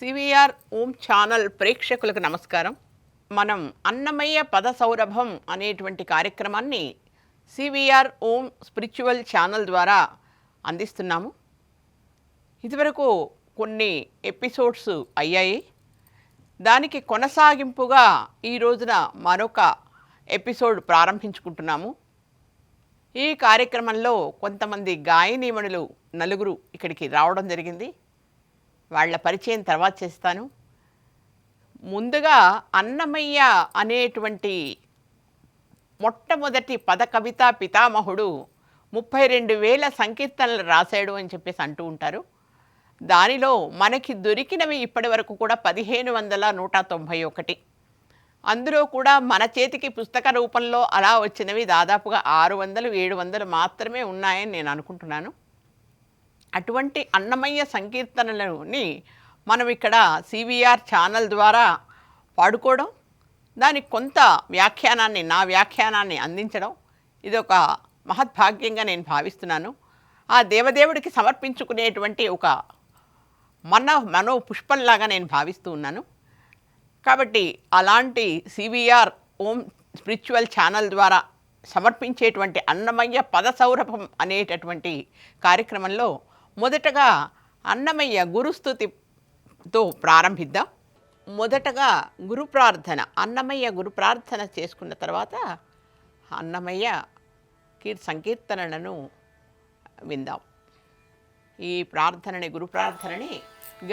CVR ఓం channel ప్రేక్షకులకు నమస్కారం. మనం అన్నమయ్య పద సౌరభం అనేటువంటి కార్యక్రమాన్ని సివిఆర్ ఓం స్పిరిచువల్ ఛానల్ ద్వారా అందిస్తున్నాము. ఇదివరకు కొన్ని ఎపిసోడ్స్ అయ్యాయి. దానికి కొనసాగింపుగా ఈ రోజున మరొక ఎపిసోడ్ ప్రారంభించుకుంటున్నాము. ఈ కార్యక్రమంలో కొంతమంది గాయనీమణులు నలుగురు ఇక్కడికి రావడం జరిగింది. వాళ్ళ పరిచయం తర్వాత చేస్తాను. ముందుగా అన్నమయ్య అనేటువంటి మొట్టమొదటి పద కవితా పితామహుడు 32,000 సంకీర్తనలు రాశాడు అని చెప్పేసి అంటూ ఉంటారు. దానిలో మనకి దొరికినవి ఇప్పటి వరకు కూడా 1591. అందులో కూడా మన చేతికి పుస్తక రూపంలో అలా వచ్చినవి దాదాపుగా 600-700 మాత్రమే ఉన్నాయని నేను అనుకుంటున్నాను. అటువంటి అన్నమయ్య సంకీర్తనలని మనం ఇక్కడ సివిఆర్ ఛానల్ ద్వారా పాడుకోవడం, దానికి కొంత వ్యాఖ్యానాన్ని, నా వ్యాఖ్యానాన్ని అందించడం, ఇది ఒక మహద్భాగ్యంగా నేను భావిస్తున్నాను. ఆ దేవదేవుడికి సమర్పించుకునేటువంటి ఒక మనో పుష్పంలాగా నేను భావిస్తూ ఉన్నాను. కాబట్టి అలాంటి సివిఆర్ ఓం స్పిరిచువల్ ఛానల్ ద్వారా సమర్పించేటువంటి అన్నమయ్య పద సౌరభం అనేటటువంటి కార్యక్రమంలో మొదటగా అన్నమయ్య గురుస్తుతితో ప్రారంభిద్దాం. మొదటగా గురు ప్రార్థన, అన్నమయ్య గురు ప్రార్థన చేసుకున్న తర్వాత అన్నమయ్య సంకీర్తనలను విందాం. ఈ ప్రార్థనని, గురు ప్రార్థనని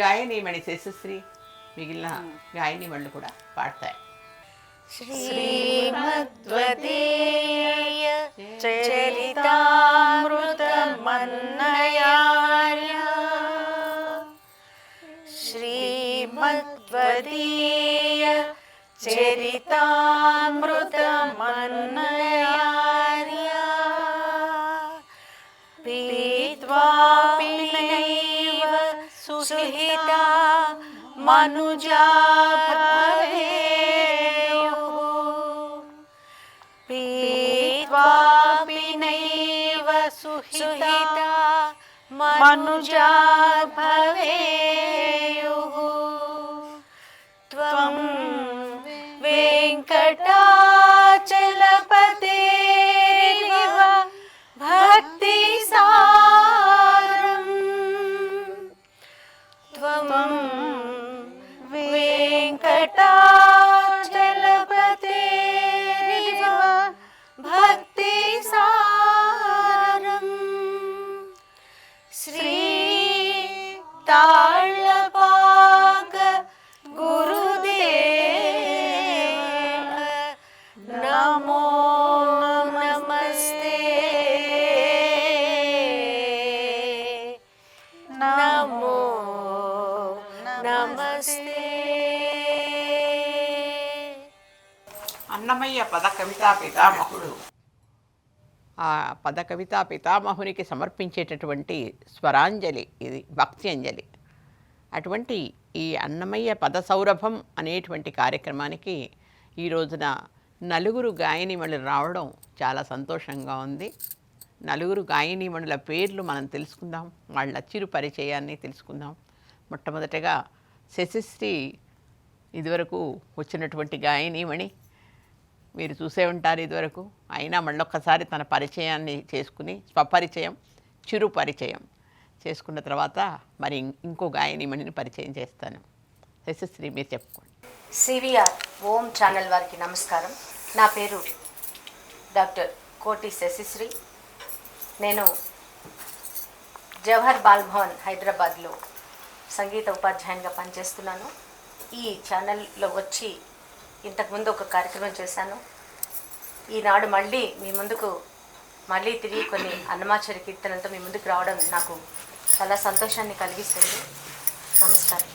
గాయనీమణి శేషశ్రీ మిగిలిన గాయనీమణులు కూడా పాడతాయి. శ్రీమద్వదేయ చరితామృతమన్నయార్య శ్రీమద్వదేయ చరితామృతమన్నయార్య పీత్వాపి నైవ సుహితా మనుజా పీత్వాపి నైవ సుహితా మనుజా భవేయుః త్వం వెంకటాచలపతేరివ భక్తి సారం త్వం వెంకటాచలపతేరివ భక్తి సారం శ్రీ తాళ్ళపాక గురుదేవ నమో నమస్తే నమో నమస్తే. అన్నమయ్య పద కవితా పితామహుడు. ఆ పద కవితా పితామహునికి సమర్పించేటటువంటి స్వరాంజలి, ఇది భక్తి అంజలి. అటువంటి ఈ అన్నమయ్య పద సౌరభం అనేటువంటి కార్యక్రమానికి ఈ రోజున నలుగురు గాయనీమణులు రావడం చాలా సంతోషంగా ఉంది. నలుగురు గాయనీమణుల పేర్లు మనం తెలుసుకుందాం, వాళ్ళ చిరు పరిచయాన్ని తెలుసుకుందాం. మొట్టమొదటగా శశిశ్రీ ఇదివరకు వచ్చినటువంటి గాయనీమణి, మీరు చూసే ఉంటారు ఇదివరకు. అయినా మళ్ళొక్కసారి తన పరిచయాన్ని చేసుకుని, స్వపరిచయం, చిరు పరిచయం చేసుకున్న తర్వాత మరి ఇంకో గాయనీమణిని పరిచయం చేస్తాను. శశిశ్రీ, మీరు చెప్పుకోండి. సివిఆర్ ఓం ఛానల్ వారికి నమస్కారం. నా పేరు డాక్టర్ కోటి శశిశ్రీ. నేను జవహర్ బాల్ భవన్ హైదరాబాద్లో సంగీత ఉపాధ్యాయునిగా పనిచేస్తున్నాను. ఈ ఛానల్లో వచ్చి ఇంతకుముందు ఒక కార్యక్రమం చేశాను. ఈనాడు మళ్ళీ మీ ముందుకు తిరిగి కొన్ని అన్నమాచార్య కీర్తనలతో మీ ముందుకు రావడం నాకు చాలా సంతోషాన్ని కలిగిస్తుంది. నమస్కారం.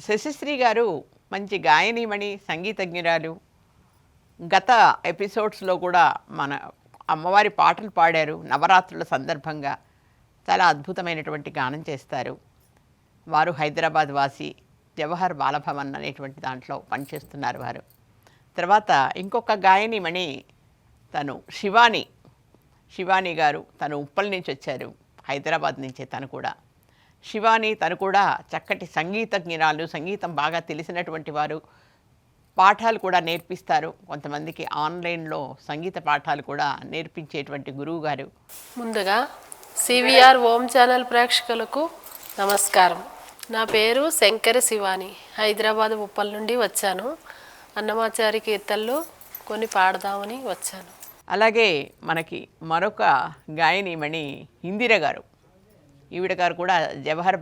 శశిశ్రీ గారు మంచి గాయనీమణి, సంగీతజ్ఞురాలు. గత ఎపిసోడ్స్లో కూడా మన అమ్మవారి పాటలు పాడారు. నవరాత్రుల సందర్భంగా చాలా అద్భుతమైనటువంటి గానం చేస్తారు. వారు హైదరాబాద్ వాసి, జవహర్ బాలభవన్ అనేటువంటి దాంట్లో పనిచేస్తున్నారు వారు. తర్వాత ఇంకొక గాయనీమణి తను శివాని గారు, తను ఉప్పల్ నుంచి వచ్చారు, హైదరాబాద్ నుంచే తను కూడా. శివాని తను కూడా చక్కటి సంగీతజ్ఞురాలు, సంగీతం బాగా తెలిసినటువంటి వారు. పాఠాలు కూడా నేర్పిస్తారు. కొంతమందికి ఆన్లైన్లో సంగీత పాఠాలు కూడా నేర్పించేటువంటి గురువు గారు. ముందుగా సివిఆర్ ఓం ఛానల్ ప్రేక్షకులకు నమస్కారం. నా పేరు శంకర శివాని. హైదరాబాద్ ఉప్పల్ నుండి వచ్చాను. అన్నమాచారి కీర్తనలు కొన్ని పాడదామని వచ్చాను. అలాగే మనకి మరొక గాయనీమణి ఇందిర గారు. ఈవిడ గారు కూడా జవహర్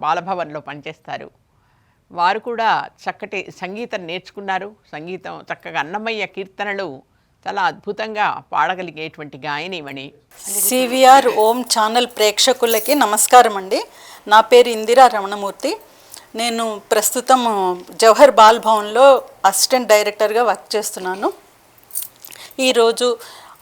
బాలభవన్లో పనిచేస్తారు. వారు కూడా చక్కటి సంగీతం నేర్చుకున్నారు. సంగీతం చక్కగా అన్నమయ్య కీర్తనలు చాలా అద్భుతంగా పాడగలిగేటువంటి గాయనీమణి. సివిఆర్ ఓం ఛానల్ ప్రేక్షకులకి నమస్కారం అండి. నా పేరు ఇందిరా రమణమూర్తి. నేను ప్రస్తుతం జవహర్ బాలభవన్లో అసిస్టెంట్ డైరెక్టర్గా వర్క్ చేస్తున్నాను. ఈరోజు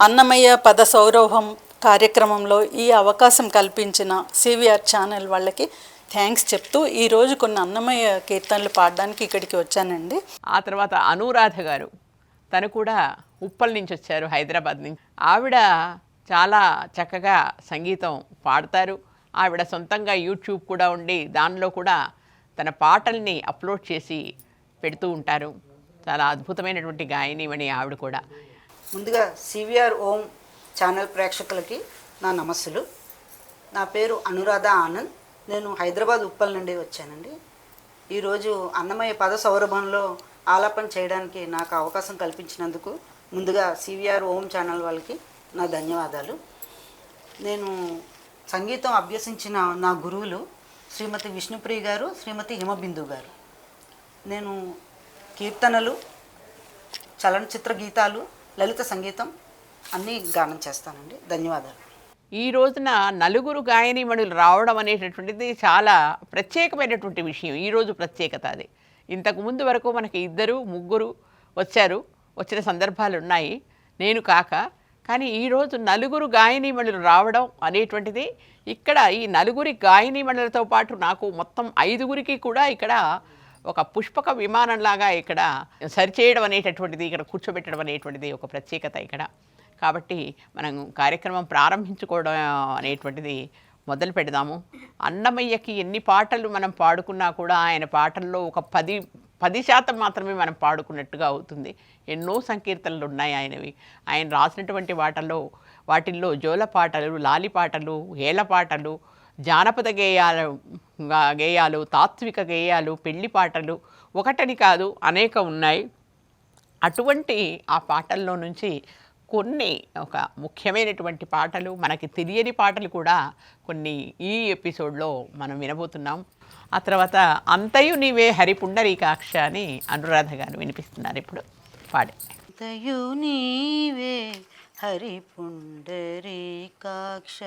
అన్నమయ్య పద సౌరభం కార్యక్రమంలో ఈ అవకాశం కల్పించిన సివిఆర్ ఛానల్ వాళ్ళకి థ్యాంక్స్ చెప్తూ ఈరోజు కొన్ని అన్నమయ్య కీర్తనలు పాడడానికి ఇక్కడికి వచ్చానండి. ఆ తర్వాత అనురాధ గారు, తను కూడా ఉప్పల్ నుంచి వచ్చారు, హైదరాబాద్ నుంచి. ఆవిడ చాలా చక్కగా సంగీతం పాడతారు. ఆవిడ సొంతంగా యూట్యూబ్ కూడా ఉండి దానిలో కూడా తన పాటల్ని అప్లోడ్ చేసి పెడుతూ ఉంటారు. చాలా అద్భుతమైనటువంటి గాయనివని ఆవిడ కూడా. ముందుగా సివిఆర్ ఓం ఛానల్ ప్రేక్షకులకి నా నమస్సులు. నా పేరు అనురాధ ఆనంద్. నేను హైదరాబాద్ ఉప్పల్ నుండి వచ్చానండి. ఈరోజు అన్నమయ్య పద సౌరభంలో ఆలాపన చేయడానికి నాకు అవకాశం కల్పించినందుకు ముందుగా సివిఆర్ ఓం ఛానల్ వాళ్ళకి నా ధన్యవాదాలు. నేను సంగీతం అభ్యసించిన నా గురువులు శ్రీమతి విష్ణుప్రియ గారు, శ్రీమతి హిమబిందు గారు. నేను కీర్తనలు, చలనచిత్ర గీతాలు, లలిత సంగీతం అన్నీ గానం చేస్తానండి. ధన్యవాదాలు. ఈ రోజున నలుగురు గాయనీమణులు రావడం అనేటటువంటిది చాలా ప్రత్యేకమైనటువంటి విషయం. ఈరోజు ప్రత్యేకత అది. ఇంతకు ముందు వరకు మనకి 2, 3 వచ్చిన సందర్భాలు ఉన్నాయి, నేను కాక. కానీ ఈరోజు నలుగురు గాయనీమణులు రావడం అనేటువంటిది, ఇక్కడ ఈ నలుగురి గాయనీమణులతో పాటు నాకు మొత్తం 5గురికి కూడా ఇక్కడ ఒక పుష్పక విమానంలాగా ఇక్కడ సరిచేయడం అనేటటువంటిది, ఇక్కడ కూర్చోబెట్టడం అనేటువంటిది ఒక ప్రత్యేకత ఇక్కడ. కాబట్టి మనం కార్యక్రమం ప్రారంభించుకోవడం అనేటువంటిది మొదలు పెడదాము. అన్నమయ్యకి ఎన్ని పాటలు మనం పాడుకున్నా కూడా ఆయన పాటల్లో ఒక 10% మాత్రమే మనం పాడుకున్నట్టుగా అవుతుంది. ఎన్నో సంకీర్తనలు ఉన్నాయి ఆయనవి. ఆయన రాసినటువంటి వాటిల్లో జోల పాటలు, లాలి పాటలు, ఏల పాటలు, జానపద గేయాలు, తాత్విక గేయాలు, పెళ్లి పాటలు, ఒకటని కాదు అనేక ఉన్నాయి. అటువంటి ఆ పాటల్లో నుంచి కొన్ని ఒక ముఖ్యమైనటువంటి పాటలు, మనకి తెలియని పాటలు కూడా కొన్ని ఈ ఎపిసోడ్లో మనం వినబోతున్నాం. ఆ తర్వాత అంతయు నీవే హరిపుండరీకాక్ష అని అనురాధ గారు వినిపిస్తున్నారు ఇప్పుడు పాడి. అంతయు నీవే హరిపుండరీకాక్ష,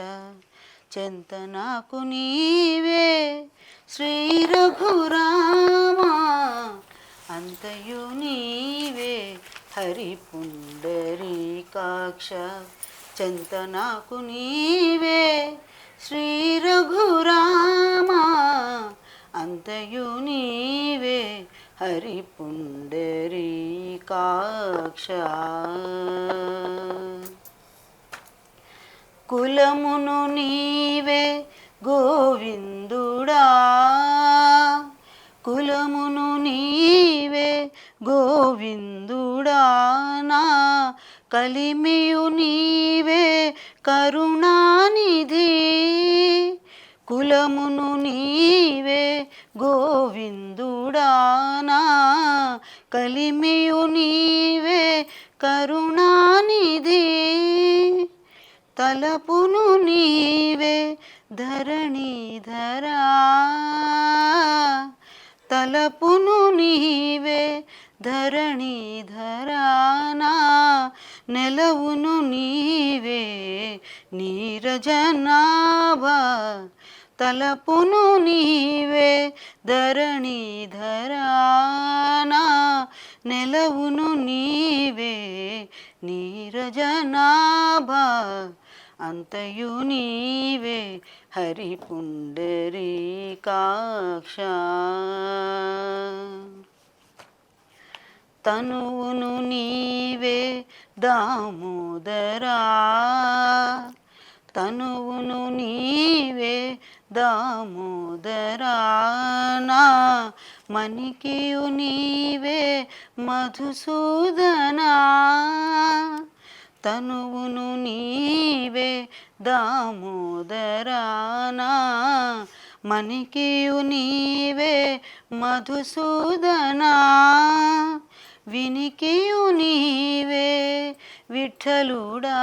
చెంత నాకు నీవే శ్రీ రఘురామా. అంతయు నీవే హరిపుండరీకాక్ష, చెంత నాకు నీవే శ్రీ రఘురామా. అంతయు నీవే హరిపుండరీకాక్ష. కులమును నీవే గోవిందుడా, కులమును నీవే గోవిందుడా. నా కలిమియు నీవే కరుణానిధి, కులమును నీవే గోవిందుడా. నా కలిమియు నీవే కరుణానిధి, తలపును నీవే ధరణీధరా. తలపును నీవే ధరణీధరా. నా నెలవును నీవే నీరజనాభా. తలపును నీవే ధరణీధరా. నా నెలవును నీవే నీరజనాభా. అంతయు నీవే హరిపుండరీకాక్ష. తనువును నీవే దామోదరా. తనువును నీవే దామోదరానా మణికియు నీవే మధుసూదనా తనువును నీవే దామోదరానా మణికియు నీవే మధుసూదనా వినికియు నీవే విఠలుడా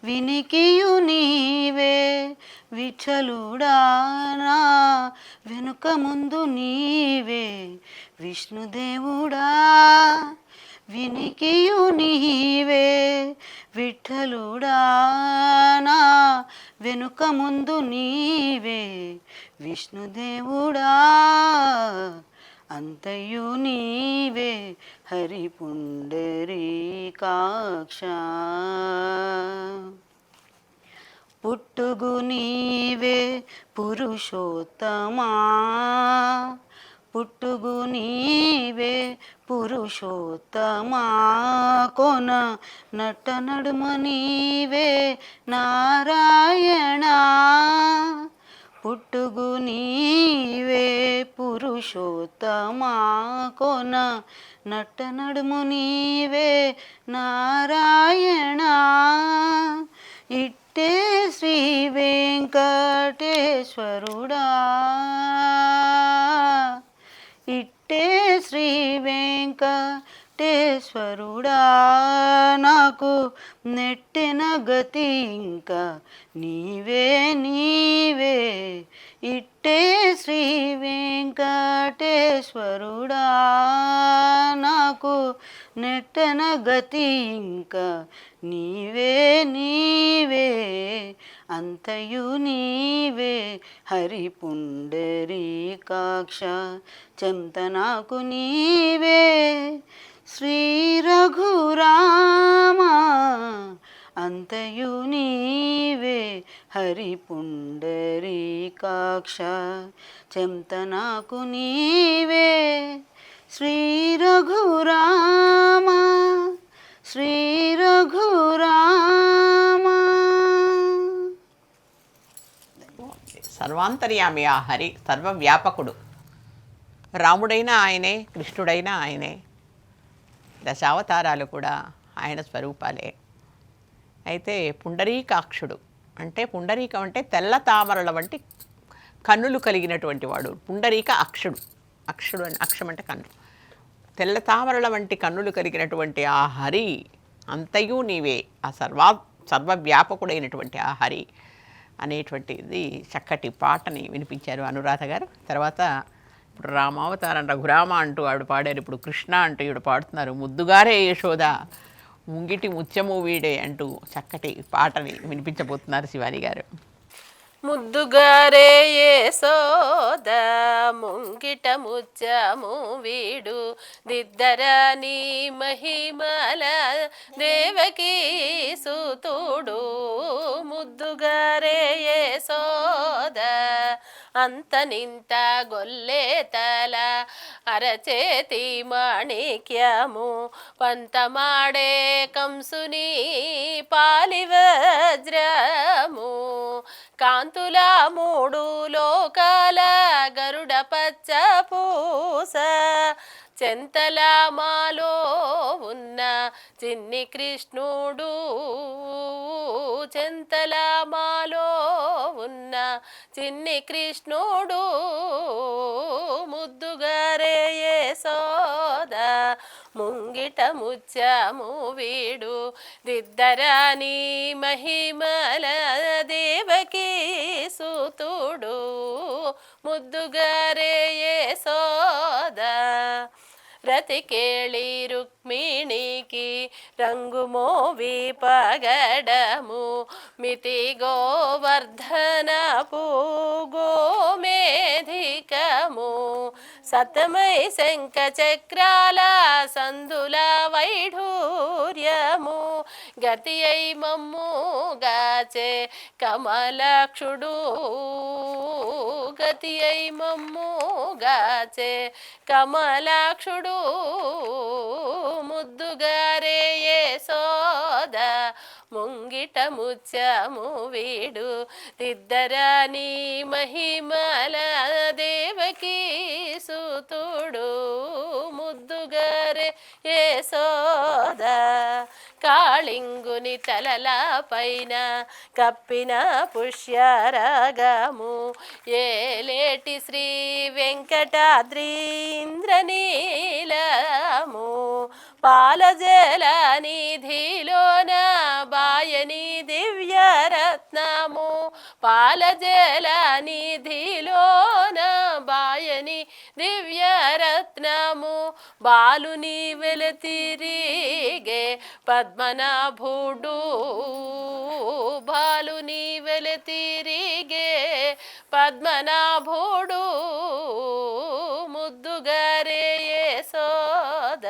వినికియు నీవే విఠలుడా నా వెనుక ముందు నీవే విష్ణుదేవుడా వినికియు నీవే విఠలుడా నా వెనుక ముందు నీవే విష్ణుదేవుడా అంతయు నీవే హరి పుండరీకాక్ష పుట్టుగు నీవే పురుషోత్తమా పుట్టుగు నీవే పురుషోత్తమా కొన నట్ట నడుమ నీవే నారాయణ పుట్టుగు నీవే పురుషోత్తమా కొన నట్ట నడుము నీవే నారాయణ ఇట్టే శ్రీ వెంకటేశ్వరుడా ఇట్టే శ్రీ వెంకటేశ్వరుడా నాకు నెట్టిన గతి ఇంకా నీవే నీవే ఇట్టే శ్రీ వెంకటేశ్వరుడా నాకు నెట్టన గతి ఇంకా నీవే నీవే అంతయు నీవే హరి పుండరీకాక్ష చెంత నాకు నీవే శ్రీ రఘురామా అంతయు నీవే హరి పుండరీకాక్ష చెంత నాకు నీవే శ్రీ రఘురామా శ్రీ రఘురామా. సర్వాంతర్యామి ఆ హరి సర్వవ్యాపకుడు. రాముడైనా ఆయనే, కృష్ణుడైనా ఆయనే, దశావతారాలు కూడా ఆయన స్వరూపాలే. అయితే పుండరీకాక్షుడు అంటే, పుండరీకం అంటే తెల్ల తామరల వంటి కన్నులు కలిగినటువంటి వాడు. పుండరీక అక్షుడు. అక్షుడు అని అక్షం అంటే కన్ను. తెల్ల తామరల వంటి కన్నులు కలిగినటువంటి ఆ హరి అంతయు నీవే, ఆ సర్వవ్యాపకుడైనటువంటి ఆ హరి అనేటువంటిది చక్కటి పాటని వినిపించారు అనురాధ గారు. తర్వాత ఇప్పుడు రామావతారం రఘురామ అంటూ ఆవిడ పాడారు. ఇప్పుడు కృష్ణ అంటూ ఈవిడ పాడుతున్నారు. ముద్దుగారే యశోద ముంగిటి ముత్యము వీడే అంటూ చక్కటి పాటని వినిపించబోతున్నారు శివాని గారు. ముద్దుగారే యశోద ముంగిట ముత్యము వీడు దిద్దరాని మహిమల దేవకీ సుతుడు. ముద్దుగారే యశోద అంతనింత గొల్లే తల అరచేతి మాణిక్యము పంతమాడే కంసుని పాలివజ్రము కాంతుల మూడు లోకాల గరుడ పచ్చ పూస చెంతల మాలో ఉన్న చిన్ని కృష్ణుడు చెంతల మాలో ఉన్న చిన్ని కృష్ణుడు ముద్దుగారే యశోద ముంగిట ముత్యము వీడు దిద్దరాని మహిమల దేవకీ సుతుడు ముద్దుగారే యశోద. రతికేళి రుక్మిణికి రంగు మోవి పగడము మితి గోవర్ధనపు గోమేధికము సతమై శంఖ చక్రాల సందుల వైఢూర్యము గతి అయి మమ్ము గాచే కమలాక్షుడు గతి అయి మమ్ము గాచే కమలాక్షుడు ముద్దుగారే యశోద ముంగిట ముత్యము వీడు దిద్దరాని మహిమల దేవకీ సుతుడు ముద్దుగారే యశోద కాళింగుని తలల పైన కప్పిన పుష్యరాగము ఏలేటి శ్రీ వెంకటాద్రి ఇంద్రనీలము పాలజల నిధిలోన బాయని దివ్యరత్నము పాలజల నిధిలోన బాయని దివ్యరత్నము బాలుని వెలతిరిగే పద్మనాభుడు బాలుని వెలతిరిగే పద్మనాభుడు ముద్దుగారే యశోద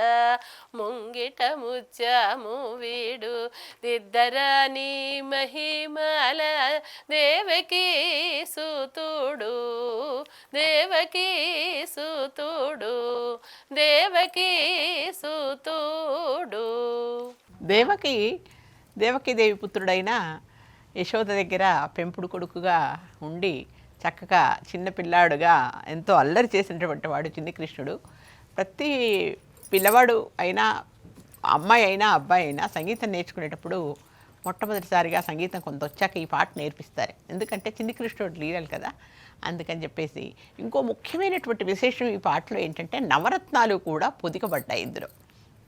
ముంగిట ముత్యము వీడు దిద్దరాని మహిమల దేవకీ సుతుడు దేవకీ సుతుడు దేవకీ సుతుడు. దేవకీదేవి పుత్రుడైన యశోద దగ్గర పెంపుడు కొడుకుగా ఉండి చక్కగా చిన్నపిల్లాడుగా ఎంతో అల్లరి చేసినటువంటి వాడు చిన్ని కృష్ణుడు. ప్రతి పిల్లవాడు అయినా అమ్మాయి అయినా అబ్బాయి అయినా సంగీతం నేర్చుకునేటప్పుడు మొట్టమొదటిసారిగా సంగీతం కొంత వచ్చాక ఈ పాట నేర్పిస్తారు. ఎందుకంటే చిన్ని కృష్ణుడు లీలలు కదా, అందుకని చెప్పేసి. ఇంకో ముఖ్యమైనటువంటి విశేషం ఈ పాటలో ఏంటంటే నవరత్నాలు కూడా పొదిగబడ్డాయి ఇందులో.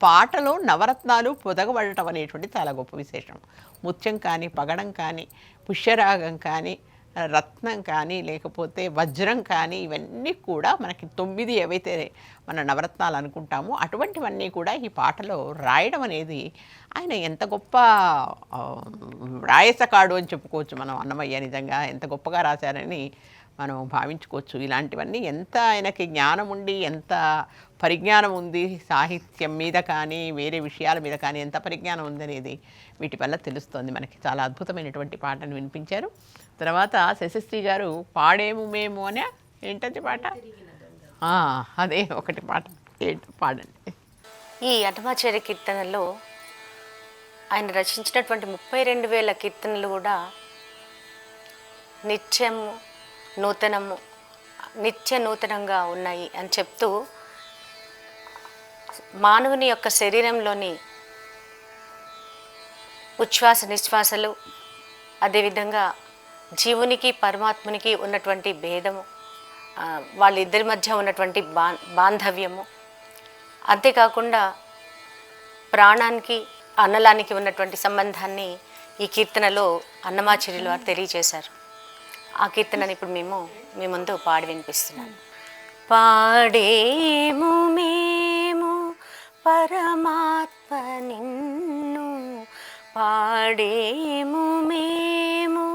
పాటలో నవరత్నాలు పొదగబడటం అనేటువంటి చాలా గొప్ప విశేషం. ముత్యం కానీ, పగడం కానీ, పుష్యరాగం కానీ, రత్నం కానీ, లేకపోతే వజ్రం కానీ, ఇవన్నీ కూడా మనకి 9 ఏవైతే మన నవరత్నాలు అనుకుంటామో అటువంటివన్నీ కూడా ఈ పాటలో రాయడం అనేది ఆయన ఎంత గొప్ప రాయసకాడు అని చెప్పుకోవచ్చు మనం. అన్నమయ్య నిజంగా ఎంత గొప్పగా రాశారని మనం భావించుకోవచ్చు. ఇలాంటివన్నీ ఎంత ఆయనకి జ్ఞానం ఉండి, ఎంత పరిజ్ఞానం ఉంది సాహిత్యం మీద కానీ వేరే విషయాల మీద కానీ ఎంత పరిజ్ఞానం ఉందనేది వీటి వల్ల తెలుస్తోంది మనకి. చాలా అద్భుతమైనటువంటి పాటను వినిపించారు. తర్వాత శశిశ్రీ గారు పాడేము మేము అనే ఏంటది పాట, అదే ఒకటి పాట పాడండి. ఈ అన్నమాచార్య కీర్తనలో ఆయన రచించినటువంటి 32,000 కీర్తనలు కూడా నిత్య నూతనంగా ఉన్నాయి అని చెప్తూ మానవుని యొక్క శరీరంలోని ఉచ్ఛ్వాస నిశ్వాసలు, అదేవిధంగా జీవునికి పరమాత్మునికి ఉన్నటువంటి భేదము, వాళ్ళిద్దరి మధ్య ఉన్నటువంటి బాంధవ్యము, అంతేకాకుండా ప్రాణానికి అన్నలానికి ఉన్నటువంటి సంబంధాన్ని ఈ కీర్తనలో అన్నమాచార్యులు వారు తెలియజేశారు. ఆ కీర్తనని ఇప్పుడు మీ ముందు పాడి వినిపిస్తున్నాను. పాడేము మేము పరమాత్మ నిన్ను, పాడేము మేము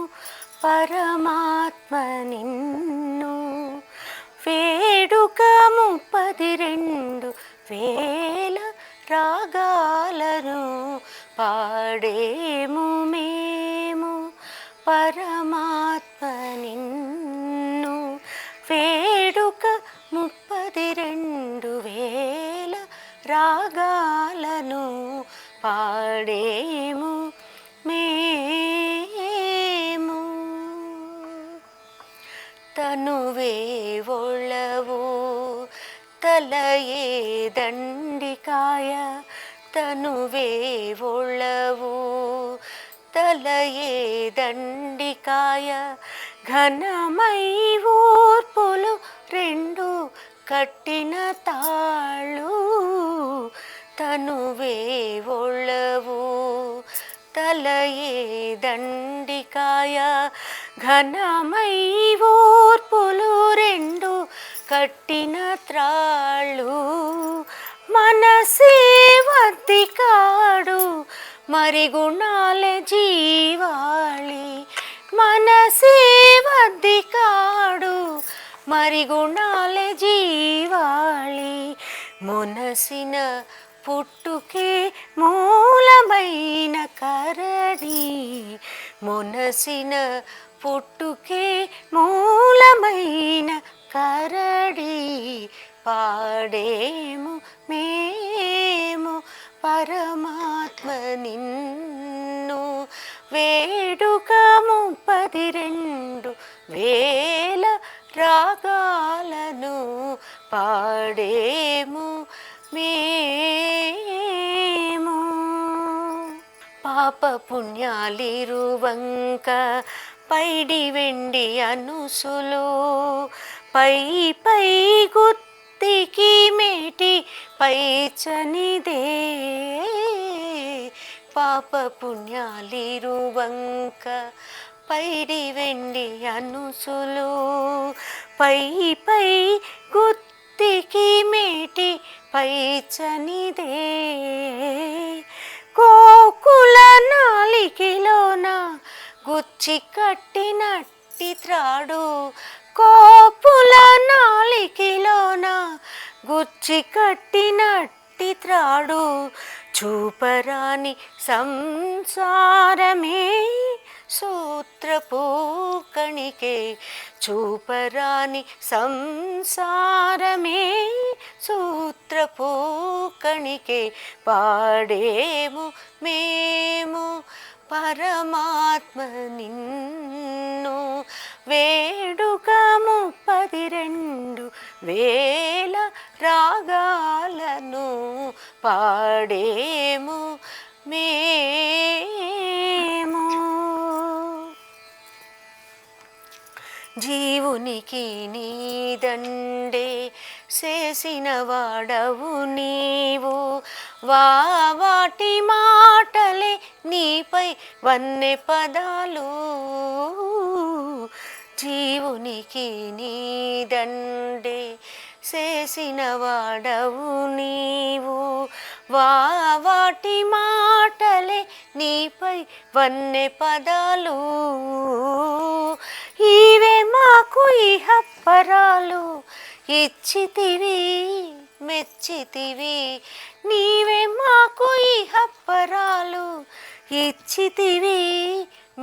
పరమాత్మ నిన్ను, వేడుక 32,000 రాగాలను పాడేము మేము పరమాత్మ నిన్ను, వేడుక 32,000 రాగాలను పాడేము మేము. తనువే ఒళవు తలయే దండికాయ, తనువే ఒళవు తలయే దండికాయ, ఘనమై ఓర్పులు 2 కట్టిన తాళ్ళు, తనువే ఒళవు తలయే దండికాయ, ఘనమై ఓర్పులు 2 కట్టిన త్రాళ్ళు, మనసే వద్దికాడు మరి గుణాల జీవాళి, మనసే వద్దికాడు మరి గుణాల జీవాళి, మునసిన పుట్టుకే మూలమైన కరడి, మునసిన పుట్టుకే మూలమైన కరడి, పాడేము మేము పరమాత్మ నిన్ను, వేడుక 32,000 రాగాలను పాడేము మేము. పాప పుణ్యాలిరువంక పైడి వెండి అనుసులు పై పై గుత్తికి మేటి పైచనిదే. పాప పుణ్యాలిరువంక పైడి వెండి అనుసులు పై పై గుత్తికి మేటి పైచనిదే. గోకుల నాలికిలోన గుచ్చి కట్టినట్టి త్రాడు, కోపుల నాలికిలోన గుచ్చి కట్టినట్టి త్రాడు, చూపరాని సంసారమే సూత్రపు కణికే. చూపరాని సంసారమే సూత్రపు కణికే. పాడేము మేము పరమాత్మ నిన్ను. వేడుక 32,000 రాగాలను పాడేము మేము. జీవునికి నీదండే చేసిన వాడవు నీవు, వాటి మాటలే నీపై వన్నె పదాలు. జీవునికి నీదండే చేసిన వాడవు నీవు, వాటి మాటలే నీపై వన్నె పదాలు. ఇవే మాకు ఇహపరాలు ఇచ్చితివి మెచ్చితివి. నీవే మాకు ఇహపరాలు ఇచ్చితివి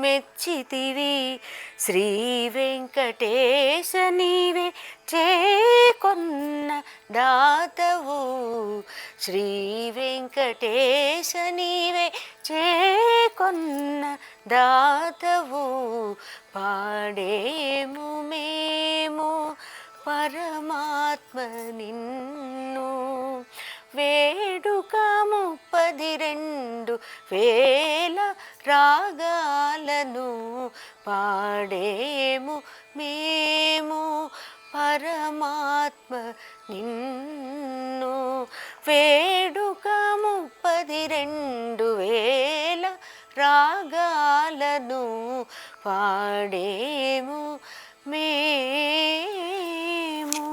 మెచ్చితివి. శ్రీ వెంకటేశ నీవే చేకొన్న దాతవు. శ్రీ వెంకటేశ నీవే చేకొన్న దాతవు. పాడేము మేము పరమాత్మ నిన్ను. వేడుక 32,000 రాగాలను పాడేము మేము పరమాత్మ నిన్ను. వేడుక 32,000 రాగాలను పాడేము మేము.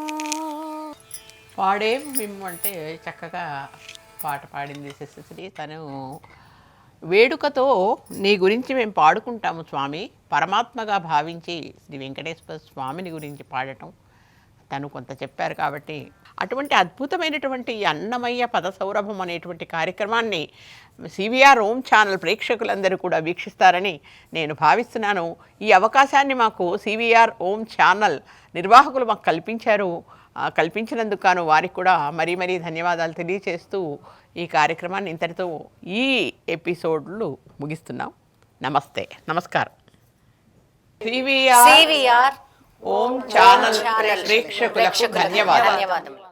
పాడేం మేము అంటే చక్కగా పాట పాడింది శశిశ్రీ. తను వేడుకతో నీ గురించి మేము పాడుకుంటాము స్వామి, పరమాత్మగా భావించి శ్రీ వెంకటేశ్వర స్వామిని గురించి పాడటం తను కొంత చెప్పారు. కాబట్టి అటువంటి అద్భుతమైనటువంటి ఈ అన్నమయ్య పద సౌరభం అనేటువంటి కార్యక్రమాన్ని సివిఆర్ ఓం ఛానల్ ప్రేక్షకులందరూ కూడా వీక్షిస్తారని నేను భావిస్తున్నాను. ఈ అవకాశాన్ని మాకు సివిఆర్ ఓం ఛానల్ నిర్వాహకులు మాకు కల్పించినందుకు గాను వారికి కూడా మరీ మరీ ధన్యవాదాలు తెలియచేస్తూ ఈ కార్యక్రమాన్ని ఇంతటితో ఈ ఎపిసోడ్లు ముగిస్తున్నాం. నమస్తే, నమస్కారం. సివిఆర్ సివిఆర్ ఓం ఛానల్ ప్రేక్షకులకు ధన్యవాదాలు. ధన్యవాదములు.